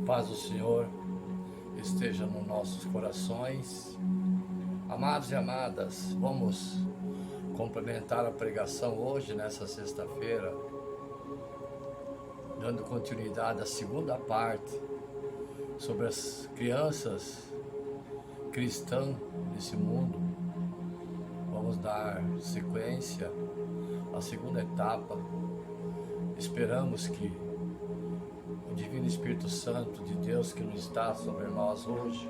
Paz do Senhor esteja nos nossos corações. Amados e amadas, vamos complementar a pregação hoje, nessa sexta-feira, dando continuidade à segunda parte sobre as crianças cristãs nesse mundo. Vamos dar sequência à segunda etapa. Esperamos que o Divino Espírito Santo de Deus, que não está sobre nós hoje,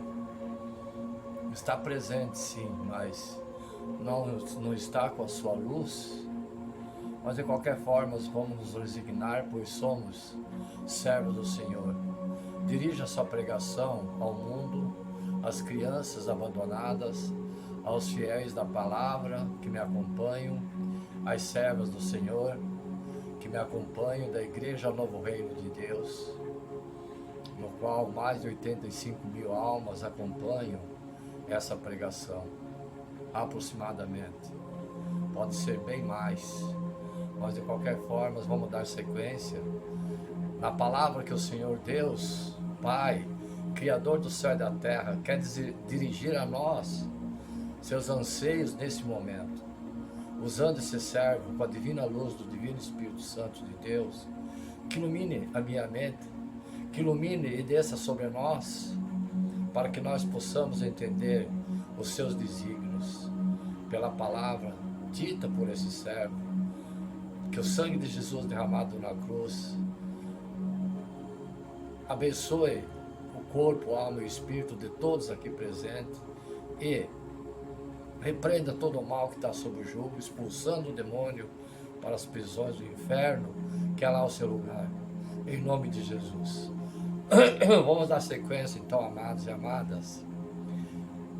está presente sim, mas não está com a sua luz. Mas de qualquer forma vamos nos resignar, pois somos servos do Senhor. Dirija sua pregação ao mundo, às crianças abandonadas, aos fiéis da palavra que me acompanham, às servas do Senhor que me acompanham da Igreja Novo Reino de Deus, no qual mais de 85 mil almas acompanham essa pregação, aproximadamente. Pode ser bem mais, mas de qualquer forma vamos dar sequência na palavra que o Senhor Deus, Pai, Criador do céu e da terra, quer dirigir a nós, seus anseios nesse momento, usando esse servo com a divina luz do Divino Espírito Santo de Deus, que ilumine a minha mente, que ilumine e desça sobre nós, para que nós possamos entender os seus desígnios, pela palavra dita por esse servo, que o sangue de Jesus derramado na cruz abençoe o corpo, a alma e o espírito de todos aqui presentes e repreenda todo o mal que está sob o jugo, expulsando o demônio para as prisões do inferno, que é lá o seu lugar, em nome de Jesus. Vamos dar sequência então, amados e amadas,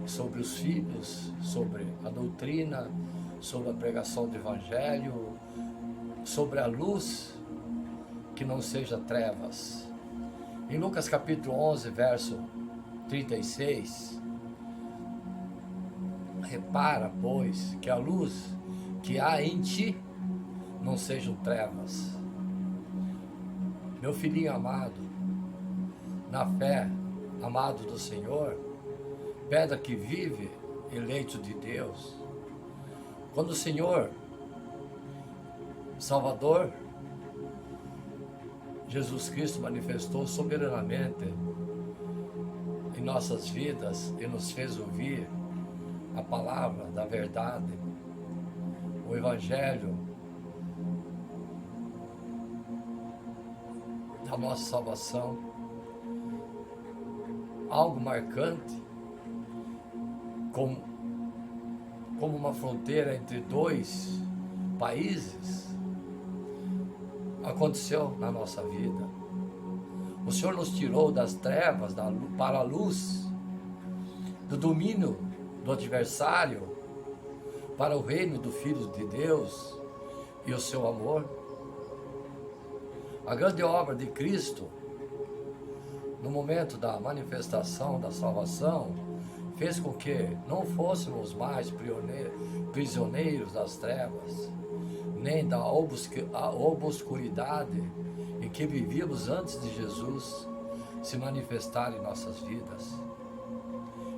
sobre os filhos, sobre a doutrina, sobre a pregação do Evangelho, sobre a luz que não seja trevas. Em Lucas capítulo 11, verso 36, repara, pois, que a luz que há em ti não sejam trevas. Meu filhinho amado, na fé, amado do Senhor, pedra que vive, eleito de Deus. Quando o Senhor, Salvador, Jesus Cristo manifestou soberanamente em nossas vidas e nos fez ouvir a palavra da verdade, o Evangelho da nossa salvação, algo marcante, como uma fronteira entre dois países, aconteceu na nossa vida. O Senhor nos tirou das trevas para a luz, do domínio do adversário, para o reino do Filho de Deus e o seu amor. A grande obra de Cristo, no momento da manifestação da salvação, fez com que não fôssemos mais prisioneiros das trevas, nem da obscuridade em que vivíamos antes de Jesus se manifestar em nossas vidas.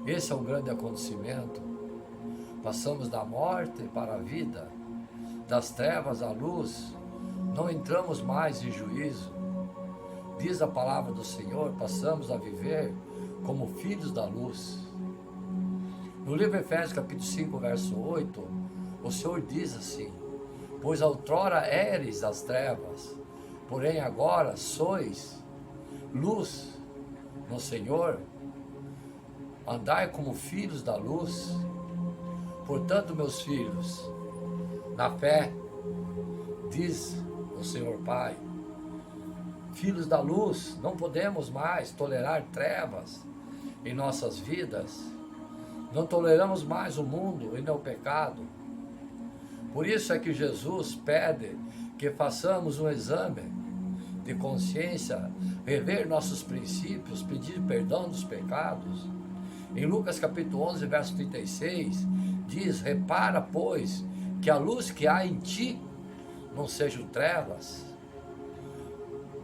Esse é um grande acontecimento. Passamos da morte para a vida, das trevas à luz, não entramos mais em juízo. Diz a palavra do Senhor, passamos a viver como filhos da luz. No livro Efésios capítulo 5, verso 8, o Senhor diz assim: pois outrora éreis das trevas, porém agora sois luz no Senhor, andai como filhos da luz. Portanto, meus filhos, na fé, diz o Senhor Pai, filhos da luz, não podemos mais tolerar trevas em nossas vidas, não toleramos mais o mundo e nem o pecado. Por isso é que Jesus pede que façamos um exame de consciência, rever nossos princípios, pedir perdão dos pecados. Em Lucas capítulo 11, verso 36, diz: repara, pois, que a luz que há em ti não sejam trevas.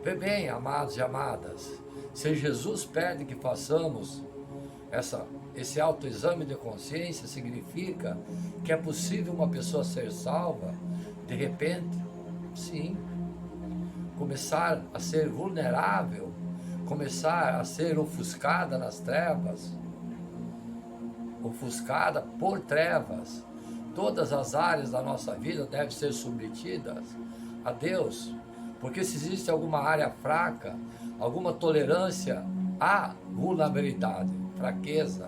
Vê bem, amados e amadas, Se Jesus pede que façamos esse autoexame de consciência, significa que é possível uma pessoa ser salva de repente? Sim. Começar a ser vulnerável, começar a ser ofuscada nas trevas, ofuscada por trevas. Todas as áreas da nossa vida devem ser submetidas a Deus, porque se existe alguma área fraca, alguma tolerância à vulnerabilidade, fraqueza,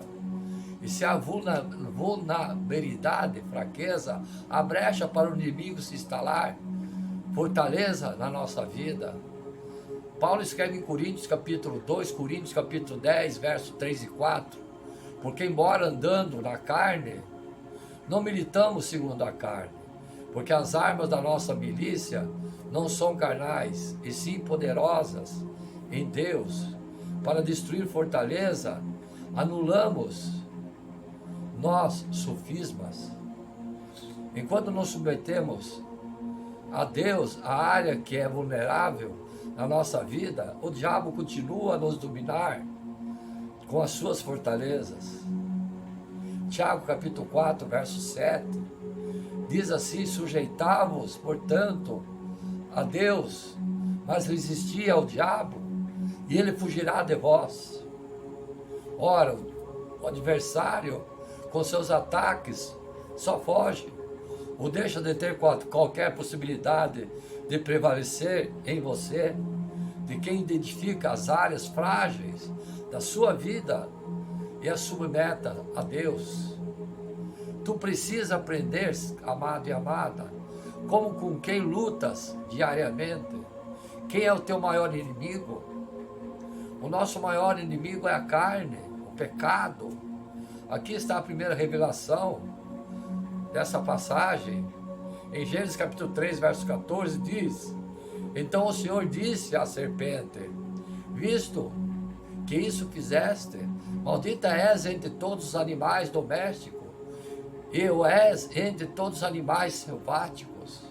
e se há vulnerabilidade, fraqueza, a brecha para o inimigo se instalar, fortaleza na nossa vida. Paulo escreve em Coríntios capítulo 2, Coríntios capítulo 10, versos 3 e 4, porque embora andando na carne, não militamos segundo a carne, porque as armas da nossa milícia não são carnais, e sim poderosas em Deus, para destruir fortaleza. Anulamos nós sofismas. Enquanto nos submetemos a Deus, a área que é vulnerável na nossa vida, o diabo continua a nos dominar com as suas fortalezas. Tiago capítulo 4, verso 7, diz assim: sujeitai-vos, portanto, a Deus, mas resisti ao diabo, e ele fugirá de vós. Ora, o adversário, com seus ataques, só foge, ou deixa de ter qualquer possibilidade de prevalecer em você, de quem identifica as áreas frágeis da sua vida e a submeta a Deus. Tu precisa aprender, amado e amada, como com quem lutas diariamente. Quem é o teu maior inimigo? O nosso maior inimigo é a carne, o pecado. Aqui está a primeira revelação dessa passagem. Em Gênesis capítulo 3, verso 14, diz: então o Senhor disse à serpente: visto que isso fizeste, maldita és entre todos os animais domésticos, e o és entre todos os animais selváticos.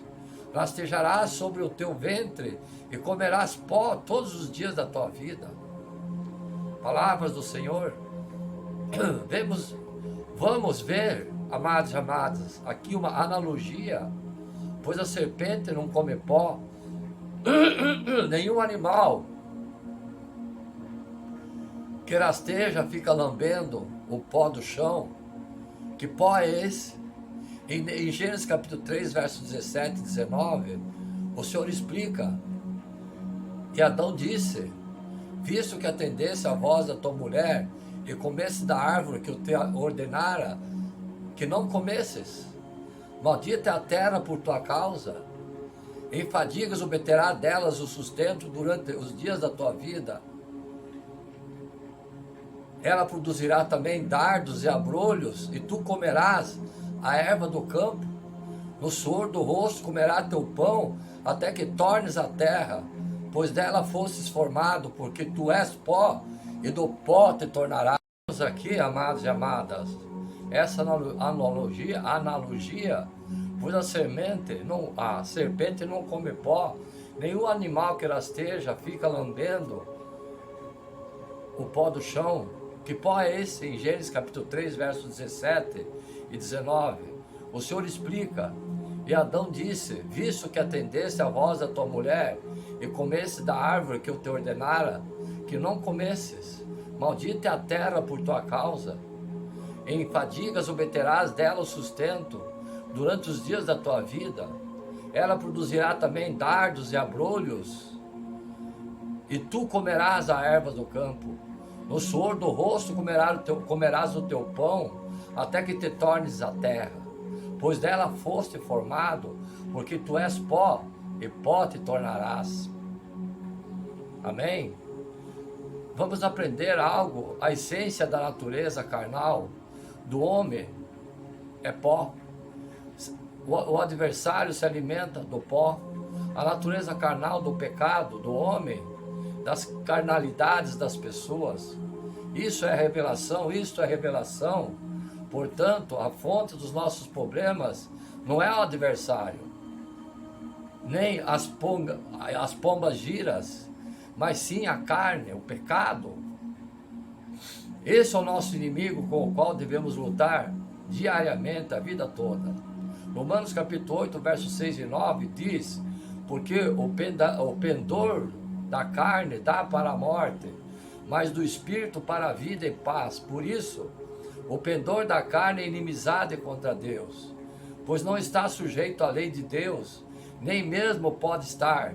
Rastejarás sobre o teu ventre e comerás pó todos os dias da tua vida. Palavras do Senhor. Vamos ver, amados e amadas, aqui uma analogia, pois a serpente não come pó, nenhum animal que rasteja fica lambendo o pó do chão. Que pó é esse? Em Gênesis capítulo 3, versos 17 e 19, o Senhor explica: e Adão disse: visto que atendesse a voz da tua mulher e comesse da árvore que eu te ordenara que não comesses, maldita é a terra por tua causa, em fadigas obterá delas o sustento durante os dias da tua vida. Ela produzirá também dardos e abrolhos, e tu comerás a erva do campo. No suor do rosto comerá teu pão, até que tornes a terra, pois dela fostes formado, porque tu és pó, e do pó te tornarás. Aqui, amados e amadas, essa analogia, pois a serpente não come pó, nenhum animal que rasteja fica lambendo o pó do chão. Que pó é esse? Em Gênesis capítulo 3, versos 17 e 19, o Senhor explica: e Adão disse: visto que atendeste a voz da tua mulher e comesse da árvore que eu te ordenara que não comesses, maldita é a terra por tua causa, em fadigas obterás dela o sustento durante os dias da tua vida. Ela produzirá também dardos e abrolhos, e tu comerás a erva do campo. No suor do rosto comerás o teu pão, até que te tornes a terra, pois dela foste formado, porque tu és pó, e pó te tornarás. Amém? Vamos aprender algo. A essência da natureza carnal do homem é pó. O adversário se alimenta do pó. A natureza carnal do pecado do homem, das carnalidades das pessoas, isso é revelação, isto é revelação. Portanto, a fonte dos nossos problemas não é o adversário, nem as pombas giras, mas sim a carne, o pecado. Esse é o nosso inimigo com o qual devemos lutar diariamente, a vida toda. Romanos capítulo 8, versos 6 e 9 diz: porque o pendor da carne dá para a morte, mas do espírito para a vida e paz. Por isso, o pendor da carne é inimizade contra Deus, pois não está sujeito à lei de Deus, nem mesmo pode estar.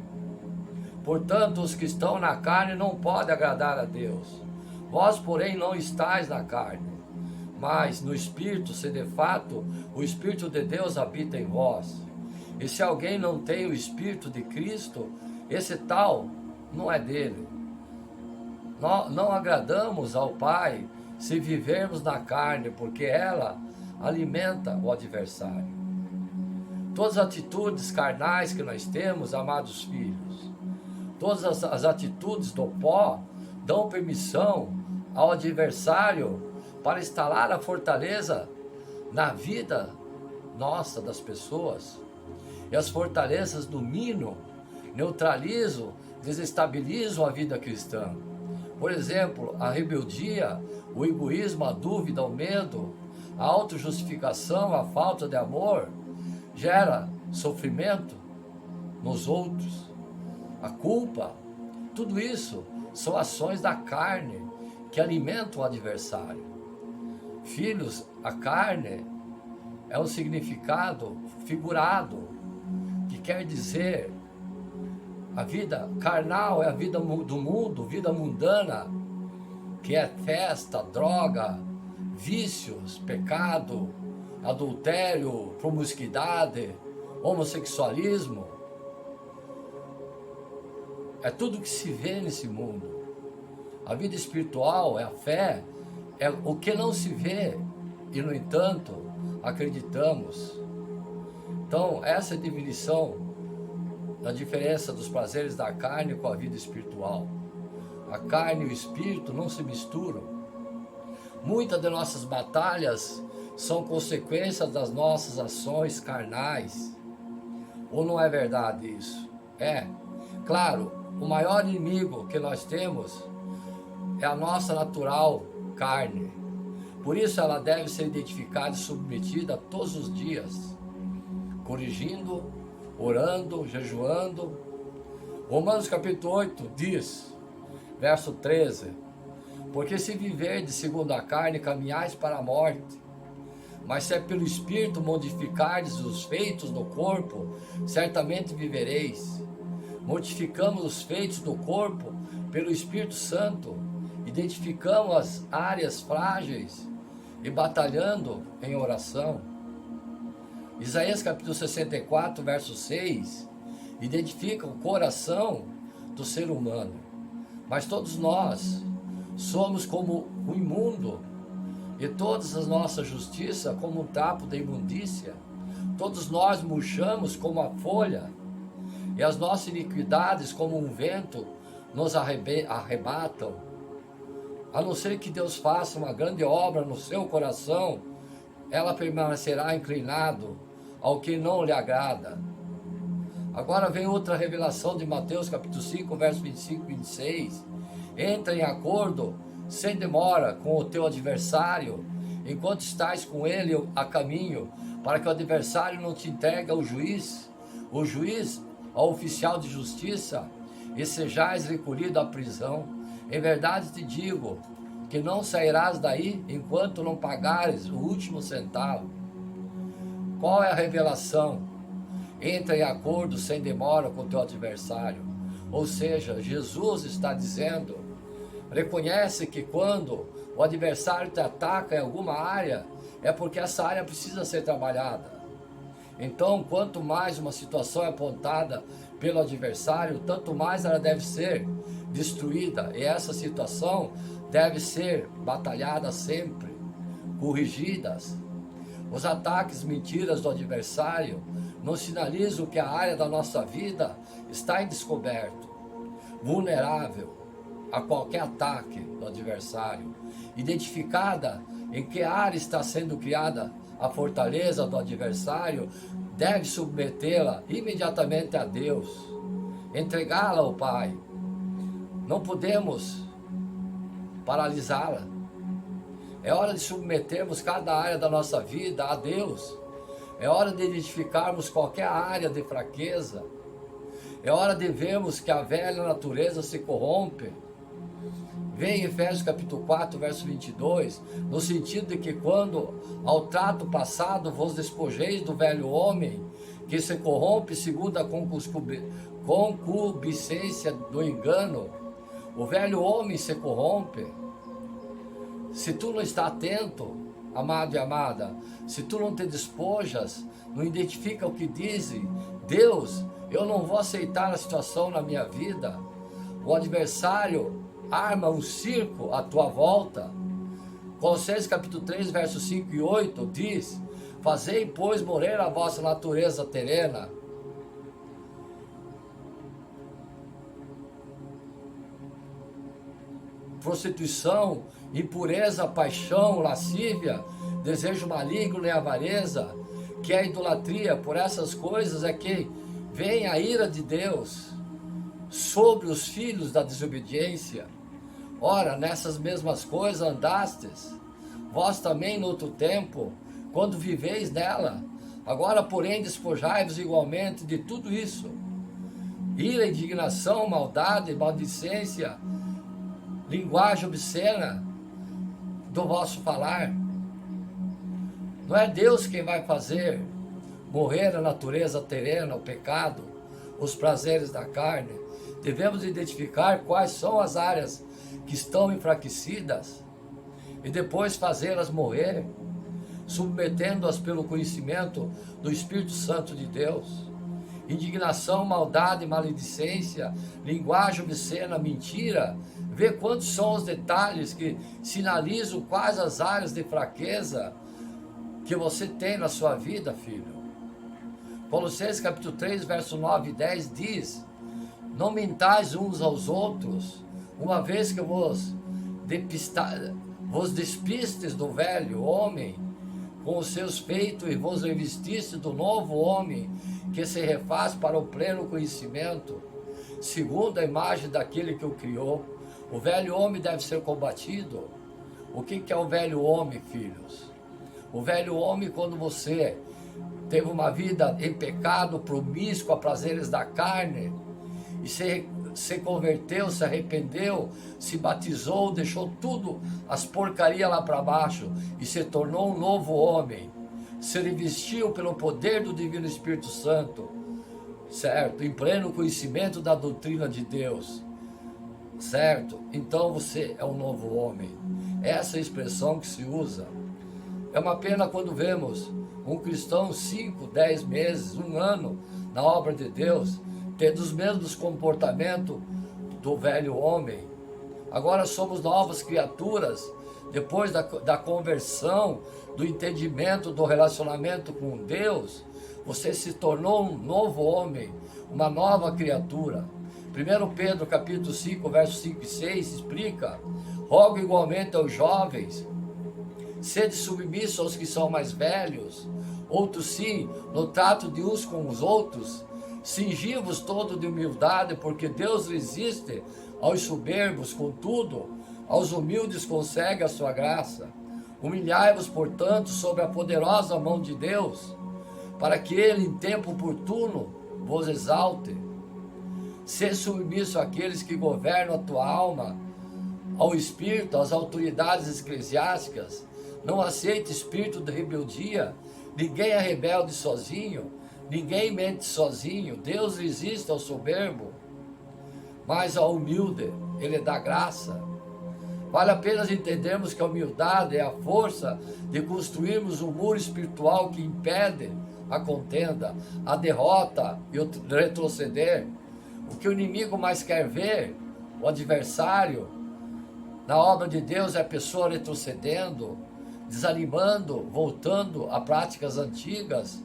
Portanto, os que estão na carne não podem agradar a Deus. Vós, porém, não estáis na carne, mas no Espírito, se de fato o Espírito de Deus habita em vós. E se alguém não tem o Espírito de Cristo, esse tal não é dele. Nós não agradamos ao Pai se vivermos na carne, porque ela alimenta o adversário. Todas as atitudes carnais que nós temos, amados filhos, todas as atitudes do pó dão permissão ao adversário para instalar a fortaleza na vida nossa, das pessoas. E as fortalezas dominam, neutralizam, desestabilizam a vida cristã. Por exemplo, a rebeldia, o egoísmo, a dúvida, o medo, a autojustificação, a falta de amor, gera sofrimento nos outros. A culpa, tudo isso são ações da carne que alimentam o adversário. Filhos, a carne é um significado figurado, que quer dizer, a vida carnal é a vida do mundo, vida mundana, que é festa, droga, vícios, pecado, adultério, promiscuidade, homossexualismo. É tudo que se vê nesse mundo. A vida espiritual é a fé, é o que não se vê e, no entanto, acreditamos. Então, essa é a definição da diferença dos prazeres da carne com a vida espiritual. A carne e o espírito não se misturam. Muitas de nossas batalhas são consequências das nossas ações carnais. Ou não é verdade isso? É. Claro, o maior inimigo que nós temos é a nossa natural carne. Por isso ela deve ser identificada e submetida todos os dias, corrigindo, orando, jejuando. Romanos capítulo 8 diz, verso 13: porque se viverdes segundo a carne, caminhais para a morte, mas se é pelo Espírito modificardes os feitos do corpo, certamente vivereis. Mortificamos os feitos do corpo pelo Espírito Santo, identificamos as áreas frágeis e batalhando em oração. Isaías capítulo 64, verso 6, identifica o coração do ser humano. Mas todos nós somos como o imundo, e todas as nossas justiças como um trapo de imundícia. Todos nós murchamos como a folha, e as nossas iniquidades como um vento nos arrebatam. A não ser que Deus faça uma grande obra no seu coração, ela permanecerá inclinado ao que não lhe agrada. Agora vem outra revelação de Mateus capítulo 5, verso 25 e 26. Entra em acordo sem demora com o teu adversário, enquanto estás com ele a caminho, para que o adversário não te entregue ao juiz, o juiz ao oficial de justiça, e sejais recolhido à prisão. Em verdade te digo, que não sairás daí, enquanto não pagares o último centavo. Qual é a revelação? Entra em acordo sem demora com o teu adversário. Ou seja, Jesus está dizendo, reconhece que quando o adversário te ataca em alguma área, é porque essa área precisa ser trabalhada. Então, quanto mais uma situação é apontada pelo adversário, tanto mais ela deve ser destruída. E essa situação deve ser batalhada sempre, corrigidas. Os ataques, mentiras do adversário nos sinalizam que a área da nossa vida está em descoberto, vulnerável a qualquer ataque do adversário, identificada em que área está sendo criada a fortaleza do adversário, deve submetê-la imediatamente a Deus, entregá-la ao Pai. Não podemos paralisá-la. É hora de submetermos cada área da nossa vida a Deus. É hora de identificarmos qualquer área de fraqueza. É hora de vermos que a velha natureza se corrompe. Vem em Efésios capítulo 4, verso 22, no sentido de que quando ao trato passado vos despojeis do velho homem, que se corrompe segundo a concupiscência do engano, o velho homem se corrompe. Se tu não está atento, amado e amada, se tu não te despojas, não identifica o que dizem, Deus, eu não vou aceitar a situação na minha vida. O adversário arma um circo à tua volta. Colossenses capítulo 3, versos 5 e 8 diz: fazei, pois, morrer a vossa natureza terrena. Prostituição, impureza, paixão, lascívia, desejo maligno e avareza, que é a idolatria. Por essas coisas é que vem a ira de Deus sobre os filhos da desobediência. Ora, nessas mesmas coisas andastes, vós também no outro tempo, quando viveis nela. Agora, porém, despojai-vos igualmente de tudo isso: ira, indignação, maldade, maldicência, linguagem obscena do vosso falar. Não é Deus quem vai fazer morrer a natureza terrena, o pecado, os prazeres da carne. Devemos identificar quais são as áreas que estão enfraquecidas e depois fazê-las morrer, submetendo-as pelo conhecimento do Espírito Santo de Deus. Indignação, maldade, maledicência, linguagem obscena, mentira. Vê quantos são os detalhes que sinalizam quais as áreas de fraqueza que você tem na sua vida, filho. Colossenses capítulo 3, verso 9 e 10 diz: não mentais uns aos outros, uma vez que vos despistes do velho homem com os seus feitos e vos revestistes do novo homem, que se refaz para o pleno conhecimento, segundo a imagem daquele que o criou. O velho homem deve ser combatido. O que é o velho homem, filhos? O velho homem, quando você teve uma vida em pecado, promíscuo a prazeres da carne, e se converteu, se arrependeu, se batizou, deixou tudo, as porcarias lá para baixo, e se tornou um novo homem, se revestiu pelo poder do Divino Espírito Santo, certo? Em pleno conhecimento da doutrina de Deus, certo? Então você é um novo homem. Essa é a expressão que se usa. É uma pena quando vemos um cristão 5, 10 meses, 1 ano na obra de Deus, tendo os mesmos comportamentos do velho homem. Agora somos novas criaturas, depois da conversão, do entendimento, do relacionamento com Deus, você se tornou um novo homem, uma nova criatura. 1 Pedro capítulo 5, versos 5 e 6 explica: rogo igualmente aos jovens, sede submissos aos que são mais velhos, outros sim, no trato de uns com os outros, cingi-vos todo de humildade, porque Deus resiste aos soberbos, contudo, aos humildes concede a sua graça. Humilhai-vos, portanto, sob a poderosa mão de Deus, para que Ele, em tempo oportuno, vos exalte. Sê submisso àqueles que governam a tua alma, ao Espírito, às autoridades eclesiásticas. Não aceite espírito de rebeldia. Ninguém é rebelde sozinho, ninguém mente sozinho. Deus resiste ao soberbo, mas ao humilde Ele dá graça. Vale a pena entendermos que a humildade é a força de construirmos um muro espiritual que impede a contenda, a derrota e o retroceder. O que o inimigo mais quer ver, o adversário, na obra de Deus, é a pessoa retrocedendo, desanimando, voltando a práticas antigas,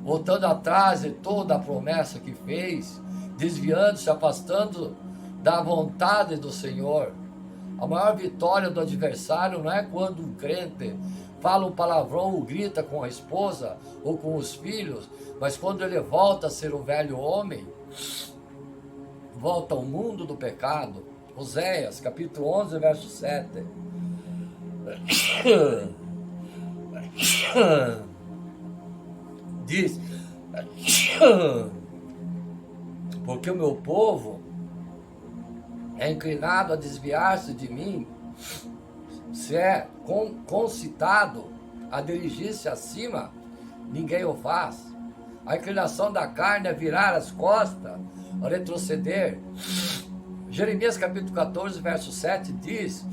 voltando atrás de toda a promessa que fez, desviando-se, afastando da vontade do Senhor. A maior vitória do adversário não é quando um crente fala um palavrão ou grita com a esposa ou com os filhos, mas quando ele volta a ser o velho homem, volta ao mundo do pecado. Oséias, capítulo 11, verso 7. Diz: porque o meu povo é inclinado a desviar-se de mim, se é concitado a dirigir-se acima, ninguém o faz. A inclinação da carne é virar as costas, a retroceder. Jeremias capítulo 14, verso 7 diz: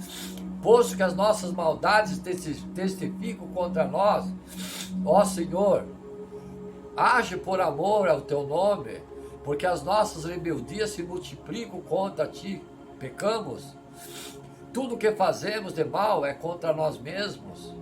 posto que as nossas maldades testificam contra nós, ó Senhor, age por amor ao teu nome, porque as nossas rebeldias se multiplicam contra ti. Pecamos. Tudo que fazemos de mal é contra nós mesmos.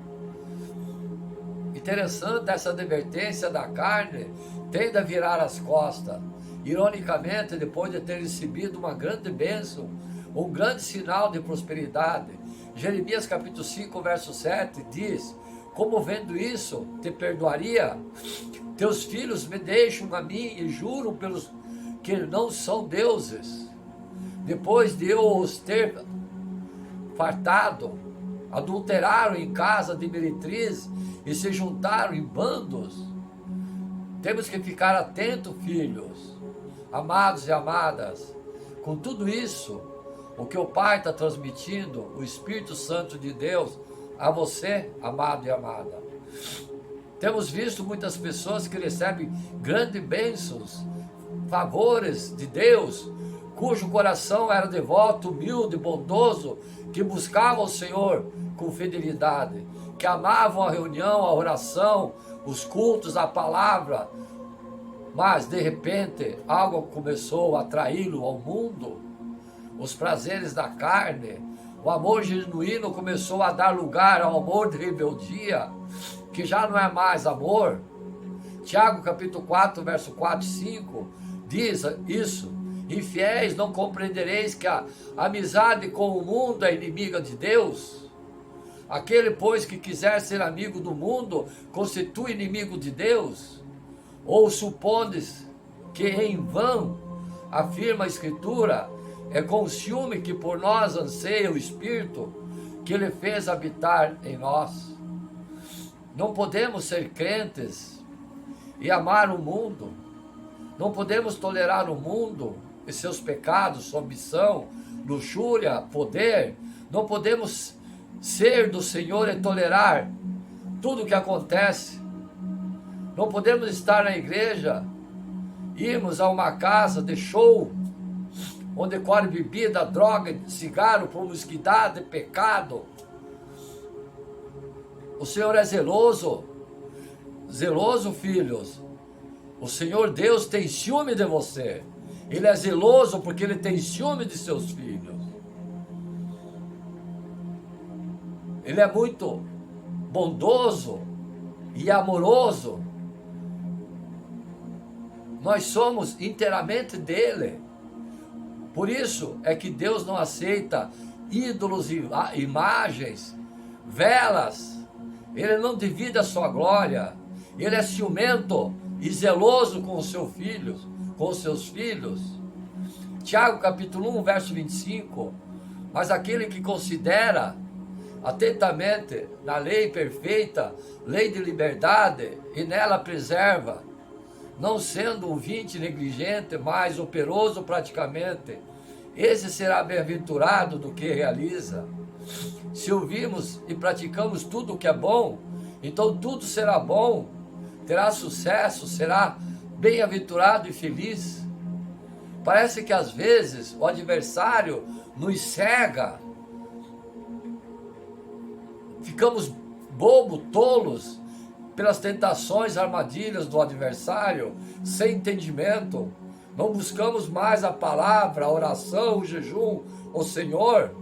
Interessante essa advertência da carne, tende a virar as costas. Ironicamente, depois de ter recebido uma grande bênção, um grande sinal de prosperidade. Jeremias capítulo 5, verso 7 diz: como vendo isso, te perdoaria? Teus filhos me deixam a mim e juram pelos que não são deuses. Depois de eu os ter fartado, adulteraram em casa de meretriz e se juntaram em bandos. Temos que ficar atentos, filhos, amados e amadas, com tudo isso, o que o Pai está transmitindo, o Espírito Santo de Deus, a você, amado e amada. Temos visto muitas pessoas que recebem grandes bênçãos, favores de Deus, cujo coração era devoto, humilde, bondoso, que buscavam o Senhor com fidelidade, que amavam a reunião, a oração, os cultos, a palavra, mas de repente algo começou a atraí-lo ao mundo, os prazeres da carne, o amor genuíno começou a dar lugar ao amor de rebeldia, que já não é mais amor. Tiago capítulo 4, verso 4 e 5 diz isso: infiéis, não compreendereis que a amizade com o mundo é inimiga de Deus? Aquele, pois, que quiser ser amigo do mundo, constitui inimigo de Deus? Ou supondes que em vão, afirma a Escritura, é com o ciúme que por nós anseia o Espírito, que Ele fez habitar em nós? Não podemos ser crentes e amar o mundo. Não podemos tolerar o mundo e seus pecados, sua ambição, luxúria, poder. Não podemos ser do Senhor e tolerar tudo o que acontece. Não podemos estar na igreja, irmos a uma casa de show, onde corre bebida, droga, cigarro, promiscuidade, pecado. O Senhor é zeloso. Zeloso, filhos. O Senhor Deus tem ciúme de você. Ele é zeloso porque Ele tem ciúme de seus filhos. Ele é muito bondoso e amoroso. Nós somos inteiramente dele. Por isso é que Deus não aceita ídolos e imagens, velas. Ele não divide a sua glória. Ele é ciumento e zeloso com os seus filhos, Tiago capítulo 1, verso 25. Mas aquele que considera atentamente na lei perfeita, lei de liberdade, e nela preserva, não sendo ouvinte negligente, mas operoso praticamente, esse será bem-aventurado do que realiza. Se ouvirmos e praticamos tudo o que é bom, então tudo será bom, terá sucesso, será bem-aventurado e feliz. Parece que às vezes o adversário nos cega, ficamos bobos, tolos, pelas tentações, armadilhas do adversário, sem entendimento. Não buscamos mais a palavra, a oração, o jejum, o Senhor.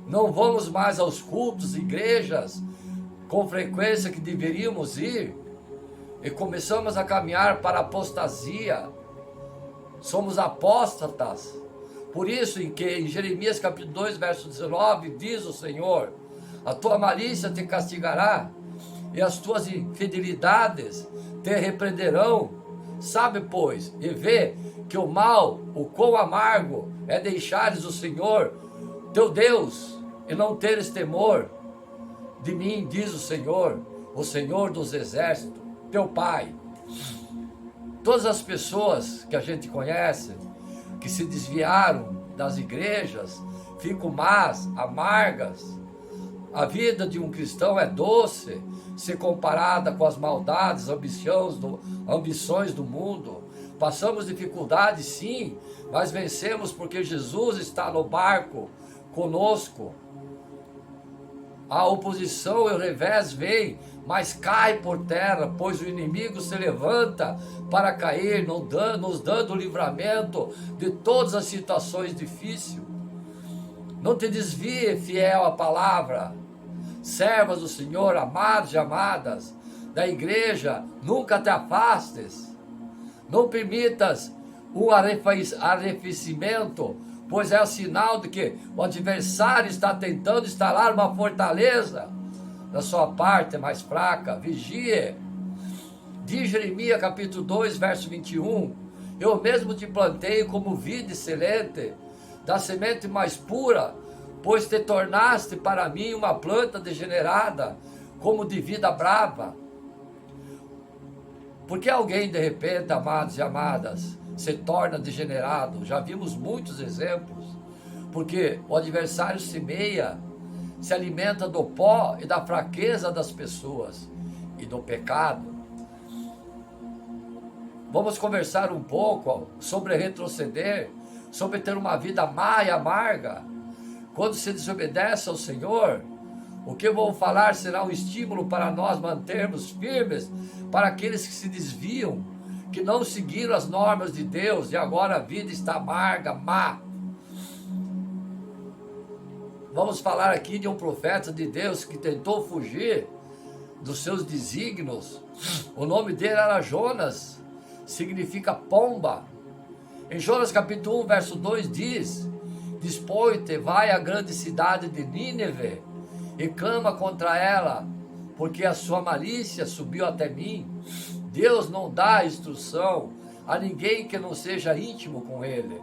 Não vamos mais aos cultos, igrejas, com frequência que deveríamos ir. E começamos a caminhar para a apostasia. Somos apóstatas. Por isso em Jeremias capítulo 2, verso 19, diz o Senhor: a tua malícia te castigará, e as tuas infidelidades te repreenderão, Sabe, pois, e vê que o mal, o quão amargo é deixares o Senhor, teu Deus, e não teres temor de mim, diz o Senhor dos exércitos, teu Pai. Todas as pessoas que a gente conhece, que se desviaram das igrejas, ficam más, amargas. A vida de um cristão é doce, se comparada com as maldades, ambições do mundo. Passamos dificuldades, sim, mas vencemos porque Jesus está no barco conosco. A oposição e o revés vem, mas cai por terra, pois o inimigo se levanta para cair, nos dando livramento de todas as situações difíceis. Não te desvie, fiel à palavra. Servas do Senhor, amados e amadas da igreja, nunca te afastes. Não permitas um arrefecimento, pois é o sinal de que o adversário está tentando instalar uma fortaleza da sua parte mais fraca. Vigie. Diz Jeremias capítulo 2, verso 21. Eu mesmo te plantei como vide excelente, da semente mais pura, pois te tornaste para mim uma planta degenerada, como de vida brava. Porque alguém de repente, amados e amadas, se torna degenerado? Já vimos muitos exemplos. Porque o adversário semeia, se alimenta do pó e da fraqueza das pessoas e do pecado. Vamos conversar um pouco sobre retroceder, sobre ter uma vida má e amarga. Quando se desobedece ao Senhor, o que eu vou falar será um estímulo para nós mantermos firmes para aqueles que se desviam, que não seguiram as normas de Deus e agora a vida está amarga, má. Vamos falar aqui de um profeta de Deus que tentou fugir dos seus desígnios. O nome dele era Jonas, significa pomba. Em Jonas capítulo 1, verso 2 diz: Dispõe-te, vai à grande cidade de Nínive e clama contra ela, porque a sua malícia subiu até mim. Deus não dá instrução a ninguém que não seja íntimo com ele.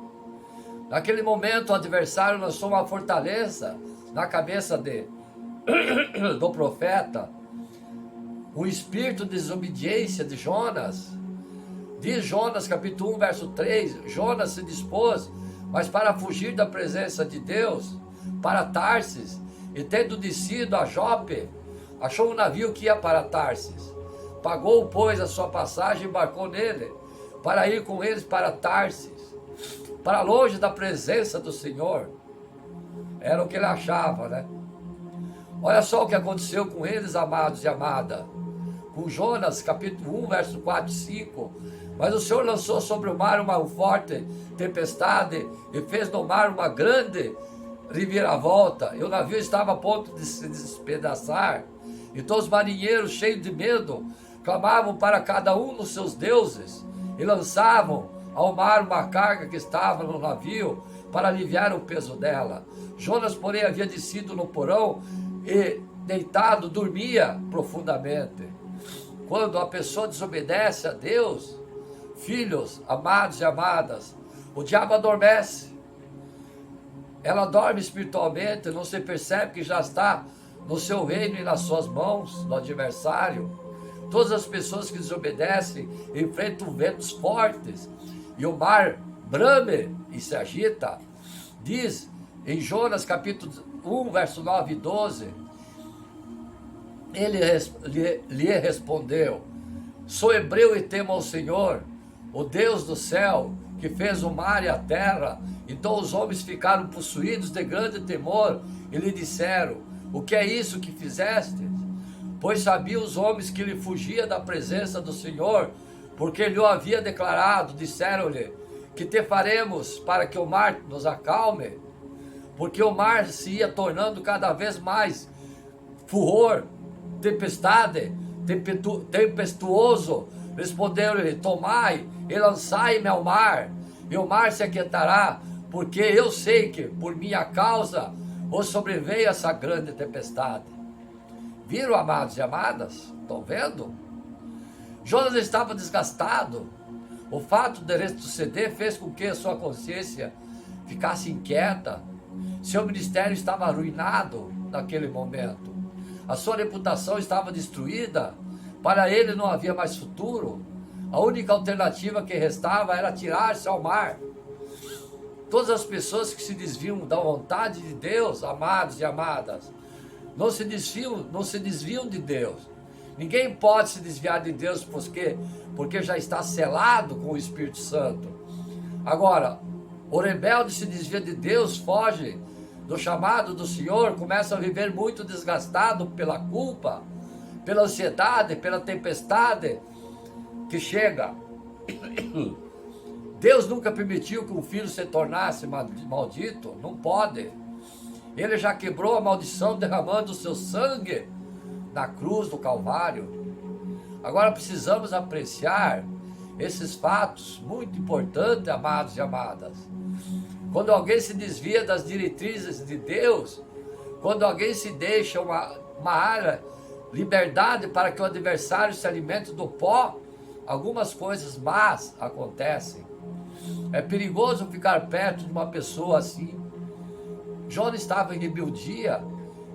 Naquele momento o adversário lançou uma fortaleza na cabeça do profeta, o espírito de desobediência de Jonas. Diz Jonas capítulo 1, verso 3, Jonas se dispôs, mas para fugir da presença de Deus, para Tarsis, e tendo descido a Jope, achou um navio que ia para Tarsis. Pagou, pois, a sua passagem e embarcou nele, para ir com eles para Tarsis, para longe da presença do Senhor. Era o que ele achava, né? Olha só o que aconteceu com eles, amados e amadas. Com Jonas, capítulo 1, verso 4 e 5. Mas o Senhor lançou sobre o mar uma forte tempestade e fez no mar uma grande reviravolta. E o navio estava a ponto de se despedaçar. Então os marinheiros, cheios de medo, clamavam para cada um dos seus deuses e lançavam ao mar uma carga que estava no navio para aliviar o peso dela. Jonas, porém, havia descido no porão e, deitado, dormia profundamente. Quando a pessoa desobedece a Deus, filhos, amados e amadas, o diabo adormece. Ela dorme espiritualmente, não se percebe que já está no seu reino e nas suas mãos, do adversário. Todas as pessoas que desobedecem enfrentam ventos fortes e o mar brame e se agita. Diz em Jonas capítulo 1, verso 9 e 12, ele lhe respondeu: sou hebreu e temo ao Senhor, o Deus do céu, que fez o mar e a terra. Então os homens ficaram possuídos de grande temor e lhe disseram: o que é isso que fizeste? Pois sabiam os homens que ele fugia da presença do Senhor, porque ele o havia declarado. Disseram-lhe: que te faremos para que o mar nos acalme? Porque o mar se ia tornando cada vez mais furor, tempestade, tempestuoso. Responderam-lhe: tomai e lançai-me ao mar, e o mar se aquietará, porque eu sei que por minha causa vos sobreveio essa grande tempestade. Viram, amados e amadas? Estão vendo? Jonas estava desgastado. O fato de retroceder fez com que a sua consciência ficasse inquieta. Seu ministério estava arruinado naquele momento. A sua reputação estava destruída. Para ele não havia mais futuro. A única alternativa que restava era atirar-se ao mar. Todas as pessoas que se desviam da vontade de Deus, amados e amadas, não se desviam de Deus. Ninguém pode se desviar de Deus porque já está selado com o Espírito Santo. Agora, o rebelde se desvia de Deus, foge do chamado do Senhor, começa a viver muito desgastado pela culpa, pela ansiedade, pela tempestade que chega. Deus nunca permitiu que um filho se tornasse maldito, não pode. Ele já quebrou a maldição derramando o seu sangue na cruz do Calvário. Agora precisamos apreciar esses fatos muito importantes, amados e amadas. Quando alguém se desvia das diretrizes de Deus, quando alguém se deixa uma área, liberdade para que o adversário se alimente do pó, algumas coisas más acontecem. É perigoso ficar perto de uma pessoa assim. Jonas estava em rebeldia,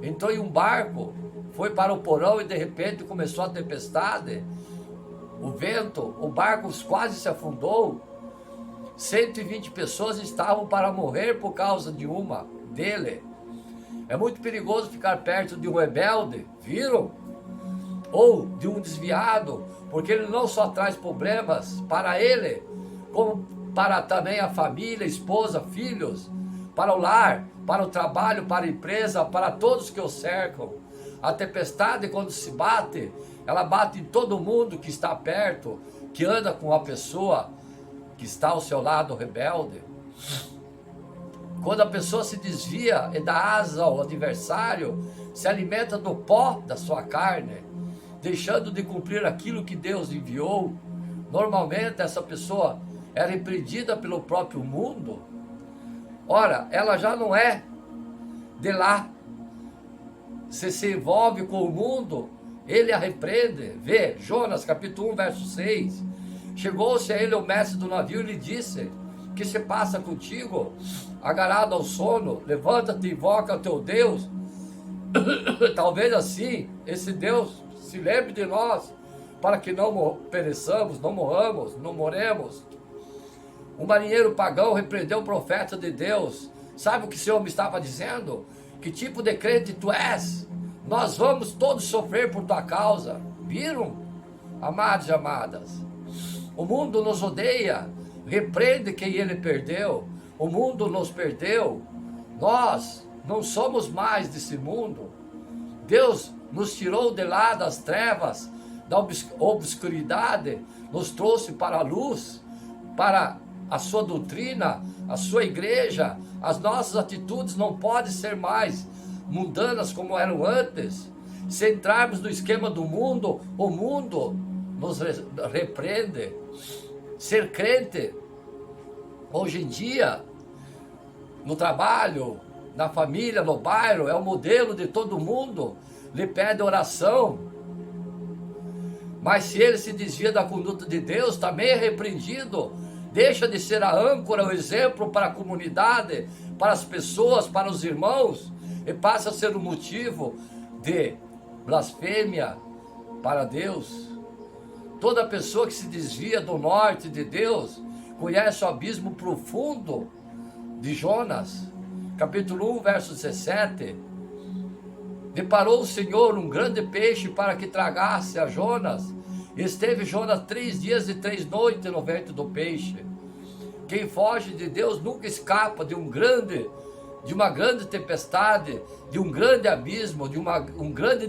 entrou em um barco, foi para o porão e de repente começou a tempestade, o vento, o barco quase se afundou. 120 pessoas estavam para morrer por causa de uma dele. É muito perigoso ficar perto de um rebelde, viram? Ou de um desviado, porque ele não só traz problemas para ele, como para também a família, esposa, filhos, para o lar, para o trabalho, para a empresa, para todos que o cercam. A tempestade, quando se bate, ela bate em todo mundo que está perto, que anda com a pessoa que está ao seu lado rebelde. Quando a pessoa se desvia e dá asa ao adversário, se alimenta do pó da sua carne, deixando de cumprir aquilo que Deus enviou. Normalmente essa pessoa é repreendida pelo próprio mundo. Ora, ela já não é de lá. Se envolve com o mundo, ele a repreende. Vê, Jonas capítulo 1, verso 6. Chegou-se a ele o mestre do navio e lhe disse: que se passa contigo? Agarrado ao sono, levanta-te e invoca o teu Deus. Talvez assim, esse Deus se lembre de nós, para que não pereçamos, não morramos, não moremos. Um marinheiro pagão repreendeu o profeta de Deus. Sabe o que esse homem estava dizendo? Que tipo de crente tu és? Nós vamos todos sofrer por tua causa. Viram? Amados e amadas, o mundo nos odeia, repreende quem ele perdeu. O mundo nos perdeu. Nós não somos mais desse mundo. Deus nos tirou de lá das trevas, da obscuridade, nos trouxe para a luz, para a sua doutrina, a sua igreja. As nossas atitudes não podem ser mais mundanas como eram antes. Se entrarmos no esquema do mundo, o mundo nos repreende. Ser crente, hoje em dia, no trabalho, na família, no bairro, é o modelo de todo mundo. Lhe pede oração. Mas se ele se desvia da conduta de Deus, também é repreendido. Deixa de ser a âncora, o exemplo para a comunidade, para as pessoas, para os irmãos, e passa a ser um motivo de blasfêmia para Deus. Toda pessoa que se desvia do norte de Deus conhece o abismo profundo de Jonas. Capítulo 1, verso 17. Deparou o Senhor um grande peixe para que tragasse a Jonas. Esteve Jonas 3 dias e 3 noites no ventre do peixe. Quem foge de Deus nunca escapa de uma grande tempestade, de um grande abismo, de um grande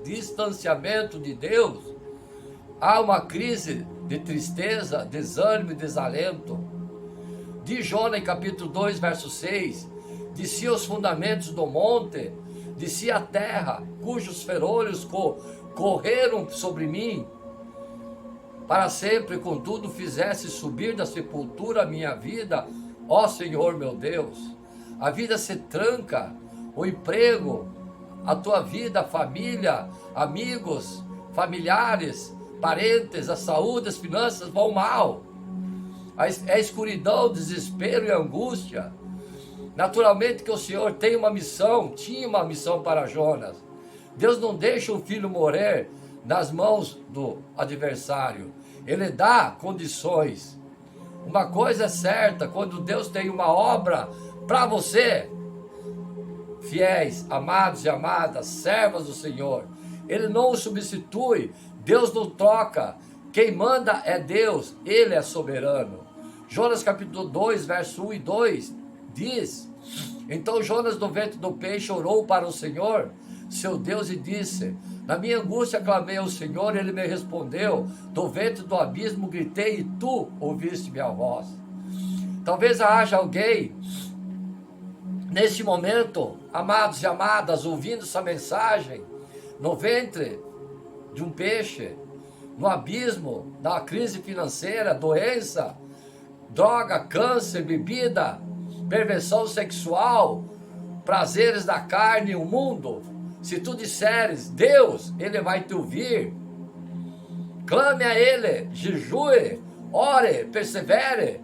distanciamento de Deus. Há uma crise de tristeza, desânimo e desalento. De Jonas, em capítulo 2, verso 6, desci os fundamentos do monte, desci a terra, cujos ferolhos correram sobre mim, para sempre, contudo, fizesse subir da sepultura a minha vida, ó Senhor meu Deus. A vida se tranca, o emprego, a tua vida, a família, amigos, familiares, parentes, a saúde, as finanças vão mal. É escuridão, desespero e angústia. Naturalmente que o Senhor tem uma missão, tinha uma missão para Jonas. Deus não deixa o filho morrer nas mãos do adversário. Ele dá condições. Uma coisa é certa, quando Deus tem uma obra para você, fiéis, amados e amadas, servas do Senhor, Ele não o substitui, Deus não troca. Quem manda é Deus, Ele é soberano. Jonas capítulo 2, verso 1 e 2 diz: então Jonas do ventre do peixe orou para o Senhor, seu Deus, e disse: na minha angústia clamei ao Senhor, Ele me respondeu, do ventre do abismo gritei, e tu ouviste minha voz. Talvez haja alguém neste momento, amados e amadas, ouvindo essa mensagem, no ventre de um peixe, no abismo da crise financeira, doença, droga, câncer, bebida, perversão sexual, prazeres da carne, o mundo. Se tu disseres, Deus, Ele vai te ouvir. Clame a Ele, jejue, ore, persevere.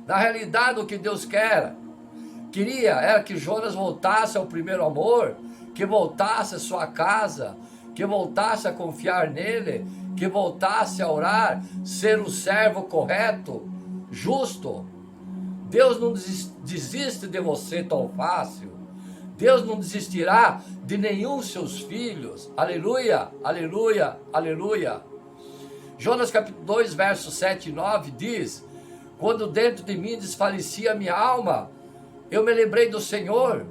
Na realidade, o que Deus queria era que Jonas voltasse ao primeiro amor, que voltasse à sua casa, que voltasse a confiar nele, que voltasse a orar, ser um servo correto, justo. Deus não desiste de você tão fácil. Deus não desistirá de nenhum dos seus filhos. Aleluia, aleluia, aleluia. Jonas capítulo 2, versos 7 e 9 diz: quando dentro de mim desfalecia a minha alma, eu me lembrei do Senhor,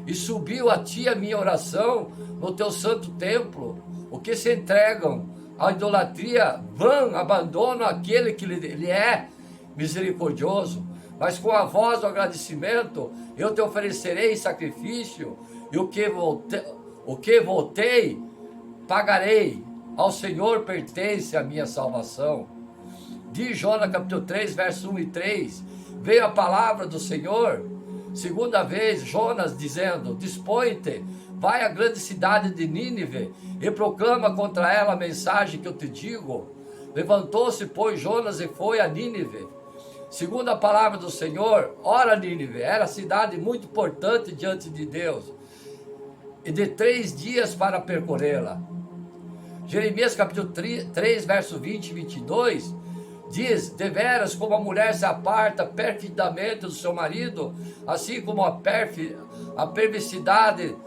e subiu a ti a minha oração no teu santo templo. O que se entregam à idolatria vão, abandonam aquele que lhe é misericordioso. Mas com a voz do agradecimento, eu te oferecerei sacrifício, e o que voltei, pagarei. Ao Senhor pertence a minha salvação. Diz Jonas capítulo 3, verso 1 e 3, veio a palavra do Senhor, segunda vez, Jonas dizendo: dispõe-te, vai à grande cidade de Nínive, e proclama contra ela a mensagem que eu te digo. Levantou-se, pois, Jonas e foi a Nínive. Segundo a palavra do Senhor, ora Nínive, era cidade muito importante diante de Deus, e de 3 dias para percorrê-la. Jeremias capítulo 3, verso 20 e 22, diz: deveras como a mulher se aparta perfidamente do seu marido, assim como a perversidade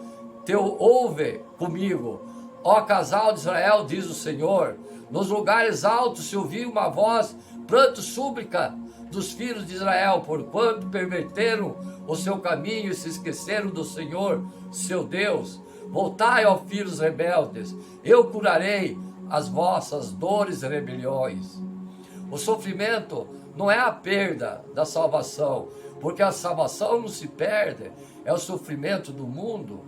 teu houve comigo. Ó casal de Israel, diz o Senhor, nos lugares altos se ouviu uma voz, pranto, súplica dos filhos de Israel, porquanto perverteram o seu caminho e se esqueceram do Senhor, seu Deus. Voltai, ó filhos rebeldes, eu curarei as vossas dores e rebeliões. O sofrimento não é a perda da salvação, porque a salvação não se perde, é o sofrimento do mundo.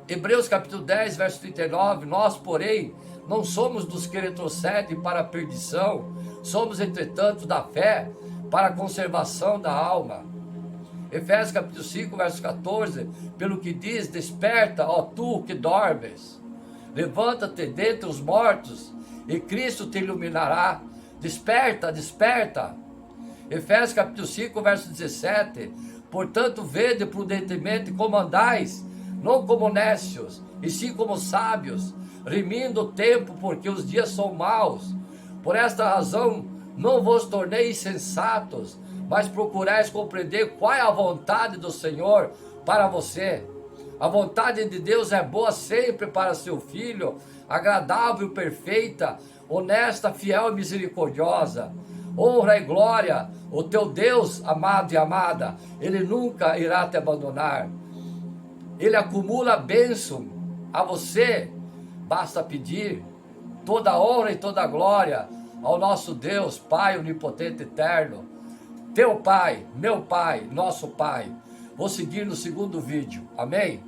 Hebreus capítulo 10, verso 39, nós, porém, não somos dos que retrocedem para a perdição, somos, entretanto, da fé para a conservação da alma. Efésios capítulo 5, verso 14, pelo que diz: desperta, ó tu que dormes, levanta-te dentre os mortos, e Cristo te iluminará. Desperta, desperta. Efésios capítulo 5, verso 17, portanto, vede prudentemente como andais, não como nécios, e sim como sábios, remindo o tempo, porque os dias são maus. Por esta razão, não vos tornei insensatos, mas procurais compreender qual é a vontade do Senhor para você. A vontade de Deus é boa sempre para seu filho, agradável e perfeita, honesta, fiel e misericordiosa. Honra e glória, o teu Deus, amado e amada, Ele nunca irá te abandonar. Ele acumula bênção a você, basta pedir. Toda honra e toda glória ao nosso Deus, Pai onipotente eterno, teu Pai, meu Pai, nosso Pai. Vou seguir no segundo vídeo, amém?